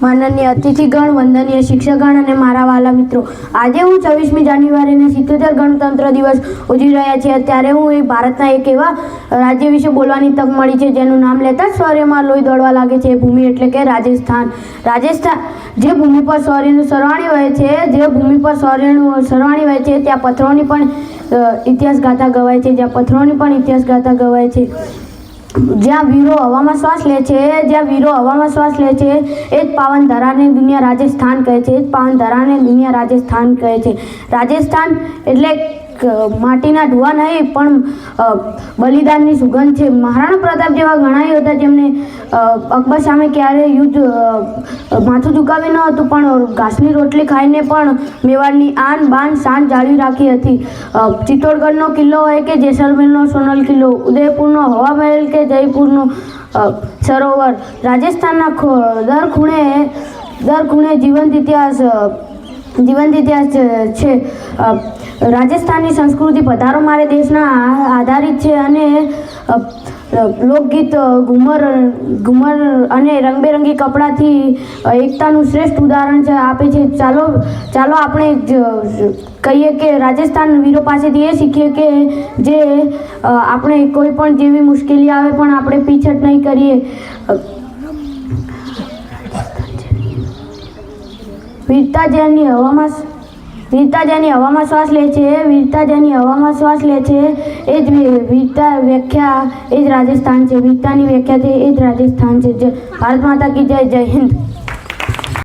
માનનીય અતિથિગણ, વંદનીય શિક્ષકગણ અને મારા વાલા મિત્રો, આજે હું 26મી જાન્યુઆરીને 77 ગણતંત્ર દિવસ ઉજવી રહ્યા છીએ. ત્યારે હું ભારતના એક એવા રાજ્ય વિશે બોલવાની તક મળી છે જેનું નામ લેતા જ શૌર્યમાં લોહી દોડવા લાગે છે. એ ભૂમિ એટલે કે રાજસ્થાન. જે ભૂમિ પર શૌર્યનું સરવાણી વહે છે, ત્યાં પથ્થરોની પણ ઇતિહાસ ગાથા ગવાય છે. જ્યાં વીરો હવામાં શ્વાસ લે છે, એ જ પાવન ધરાને દુનિયા રાજસ્થાન કહે છે. રાજસ્થાન એટલે માટીના ઢુવા નહીં પણ બલિદાનની સુગંધ છે. મહારાણા પ્રતાપ જેવા ઘણા યોદ્ધા જેમને અકબર સામે ક્યારેય યુદ્ધ માથું ઝુકાવ્યું ન હતું, પણ ઘાસની રોટલી ખાઈને પણ મેવાડની આન બાન શાન જાળવી રાખી હતી. ચિત્તોડગઢનો કિલ્લો હોય કે જેસલમેરનો સોનલ કિલ્લો, ઉદયપુરનો હવા મહેલ કે જયપુરનો સરોવર, રાજસ્થાનના દર ખૂણે જીવંત ઇતિહાસ છે. રાજસ્થાનની સંસ્કૃતિ પધારો મારે દેશના આધારિત છે અને લોકગીત, ઘુમર અને રંગબેરંગી કપડાથી એકતાનું શ્રેષ્ઠ ઉદાહરણ આપે છે. ચાલો આપણે કહીએ કે રાજસ્થાન વીરો પાસેથી એ શીખીએ કે જે આપણે કોઈ પણ જેવી મુશ્કેલી આવે પણ આપણે પીછટ નહીં કરીએ. વીરતા જેની હવામાં શ્વાસ લે છે, એ જ વીરતા વ્યાખ્યા, એ જ રાજસ્થાન છે. વીરતાની વ્યાખ્યા છે, એ જ રાજસ્થાન છે. ભારત માતા કી જય. જય હિન્દ.